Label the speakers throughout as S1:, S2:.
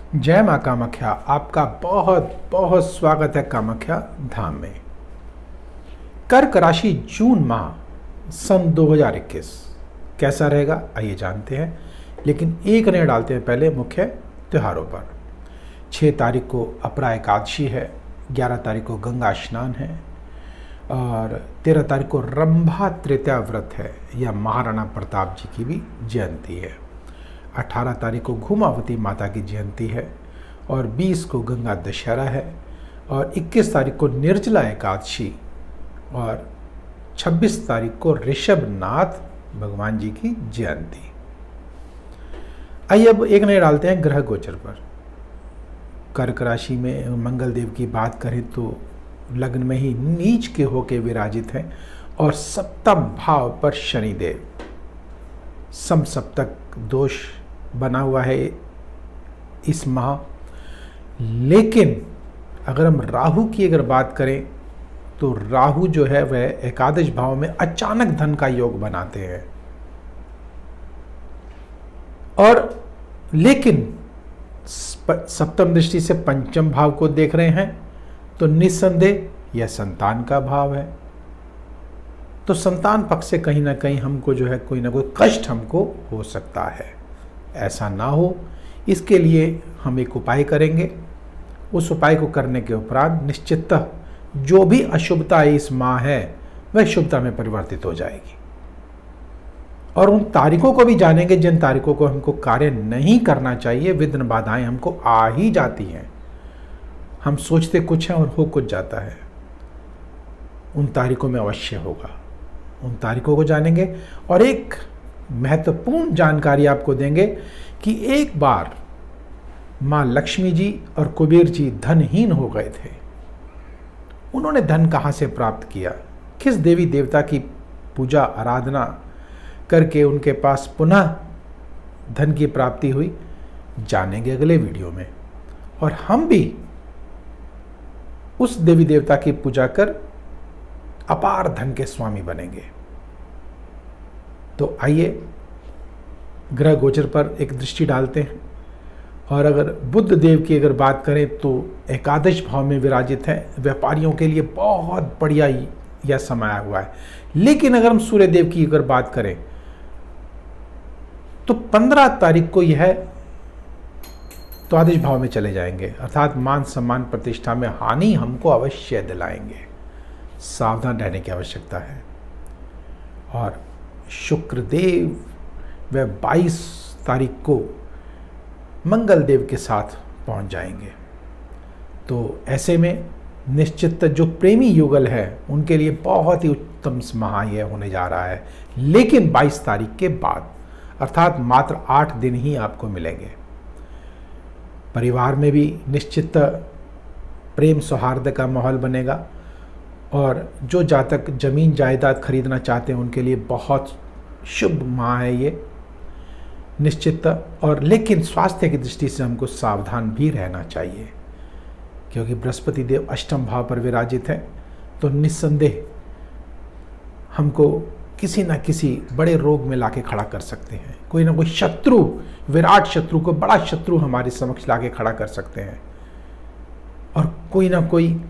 S1: जय माँ कामाख्या। आपका बहुत बहुत स्वागत है कामाख्या धाम में। कर्क राशि जून माह सन 2021 कैसा रहेगा आइए जानते हैं, लेकिन एक नज़र डालते हैं पहले मुख्य त्योहारों पर। 6 तारीख को अपरा एकादशी है, 11 तारीख को गंगा स्नान है और 13 तारीख को रंभा तृतीया व्रत है या महाराणा प्रताप जी की भी जयंती है। 18 तारीख को घुमावती माता की जयंती है और 20 को गंगा दशहरा है और 21 तारीख को निर्जला एकादशी और 26 तारीख को ऋषभनाथ भगवान जी की जयंती। आइए अब एक नज़र डालते हैं ग्रह गोचर पर। कर्क राशि में मंगल देव की बात करें तो लग्न में ही नीच के होके विराजित हैं और सप्तम भाव पर शनिदेव समसप्तक दोष बना हुआ है इस माह। लेकिन अगर हम राहु की बात करें तो राहु जो है वह एकादश भाव में अचानक धन का योग बनाते हैं और लेकिन सप्तम दृष्टि से पंचम भाव को देख रहे हैं तो निस्संदेह यह संतान का भाव है। तो संतान पक्ष से कहीं ना कहीं हमको जो है कोई ना कोई कष्ट हमको हो सकता है। ऐसा ना हो इसके लिए हम एक उपाय करेंगे। उस उपाय को करने के उपरांत निश्चिततः जो भी अशुभता इस माह है वह शुभता में परिवर्तित हो जाएगी। और उन तारीखों को भी जानेंगे जिन तारीखों को हमको कार्य नहीं करना चाहिए, विघ्न बाधाएं हमको आ ही जाती हैं। हम सोचते कुछ हैं और हो कुछ जाता है। उन तारीखों में अवश्य होगा, उन तारीखों को जानेंगे और एक महत्वपूर्ण जानकारी आपको देंगे कि एक बार माँ लक्ष्मी जी और कुबेर जी धनहीन हो गए थे। उन्होंने धन कहाँ से प्राप्त किया, किस देवी देवता की पूजा आराधना करके उनके पास पुनः धन की प्राप्ति हुई, जानेंगे अगले वीडियो में। और हम भी उस देवी देवता की पूजा कर अपार धन के स्वामी बनेंगे। तो आइए ग्रह गोचर पर एक दृष्टि डालते हैं। और अगर बुध देव की बात करें तो एकादश भाव में विराजित है। व्यापारियों के लिए बहुत बढ़िया यह समय आया हुआ है। लेकिन अगर हम सूर्य देव की बात करें तो 15 तारीख को यह द्वादश भाव में चले जाएंगे, अर्थात मान सम्मान प्रतिष्ठा में हानि हमको अवश्य दिलाएंगे। सावधान रहने की आवश्यकता है। और शुक्रदेव वह 22 तारीख को मंगल देव के साथ पहुंच जाएंगे। तो ऐसे में निश्चित जो प्रेमी युगल है उनके लिए बहुत ही उत्तम माह यह होने जा रहा है। लेकिन 22 तारीख के बाद अर्थात मात्र 8 दिन ही आपको मिलेंगे। परिवार में भी निश्चित प्रेम सौहार्द का माहौल बनेगा और जो जातक जमीन जायदाद खरीदना चाहते हैं उनके लिए बहुत शुभ माह है ये निश्चित। और लेकिन स्वास्थ्य की दृष्टि से हमको सावधान भी रहना चाहिए क्योंकि बृहस्पति देव अष्टम भाव पर विराजित है। तो निस्संदेह हमको किसी न किसी बड़े रोग में लाके खड़ा कर सकते हैं। कोई ना कोई शत्रु, विराट शत्रु को बड़ा शत्रु हमारे समक्ष लाके खड़ा कर सकते हैं और कोई ना कोई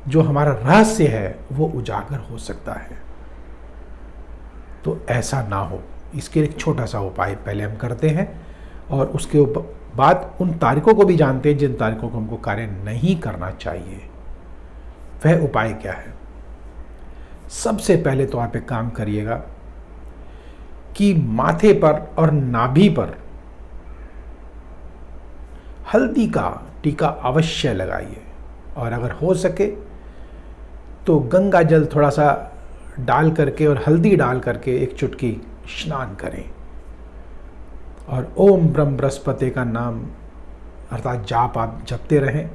S1: जो हमारा रहस्य है वो उजागर हो सकता है। तो ऐसा ना हो इसके लिए एक छोटा सा उपाय पहले हम करते हैं और उसके बाद उन तारीखों को भी जानते हैं जिन तारीखों को हमको कार्य नहीं करना चाहिए। वह उपाय क्या है? सबसे पहले तो आप एक काम करिएगा कि माथे पर और नाभि पर हल्दी का टीका अवश्य लगाइए और अगर हो सके तो गंगा जल थोड़ा सा डाल करके और हल्दी डाल करके एक चुटकी स्नान करें और ओम ब्रह्म बृहस्पति का नाम अर्थात जाप आप जपते रहें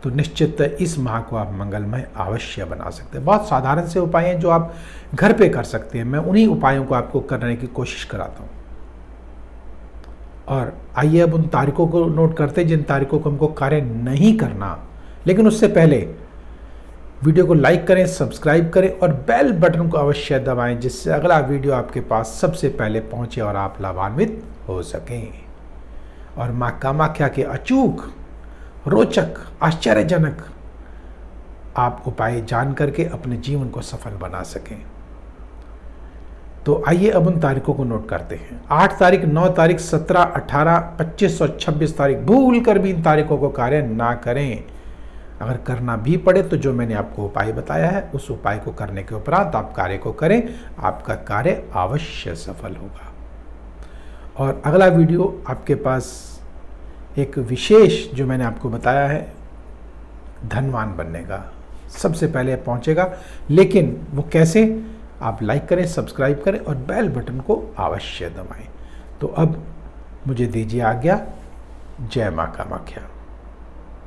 S1: तो निश्चित इस माह को आप मंगलमय अवश्य बना सकते हैं। बहुत साधारण से उपाय हैं जो आप घर पे कर सकते हैं। मैं उन्हीं उपायों को आपको करने की कोशिश कराता हूँ। और आइए अब उन तारीखों को नोट करते हैं जिन तारीखों को हमको कार्य नहीं करना। लेकिन उससे पहले वीडियो को लाइक करें, सब्सक्राइब करें और बेल बटन को अवश्य दबाएं जिससे अगला वीडियो आपके पास सबसे पहले पहुंचे और आप लाभान्वित हो सकें। और माँ कामाख्या के अचूक, रोचक, आश्चर्यजनक आप उपाय जान करके अपने जीवन को सफल बना सकें। तो आइए अब उन तारीखों को नोट करते हैं। 8 तारीख, 9 तारीख, 17, 18, 25 और 26 तारीख, भूल कर भी इन तारीखों को कार्य ना करें। अगर करना भी पड़े तो जो मैंने आपको उपाय बताया है उस उपाय को करने के उपरांत आप कार्य को करें, आपका कार्य अवश्य सफल होगा। और अगला वीडियो आपके पास एक विशेष जो मैंने आपको बताया है धनवान बनने का सबसे पहले पहुंचेगा, लेकिन वो कैसे, आप लाइक करें, सब्सक्राइब करें और बेल बटन को अवश्य दबाएं। तो अब मुझे दीजिए आज्ञा। जय माँ कामाख्या।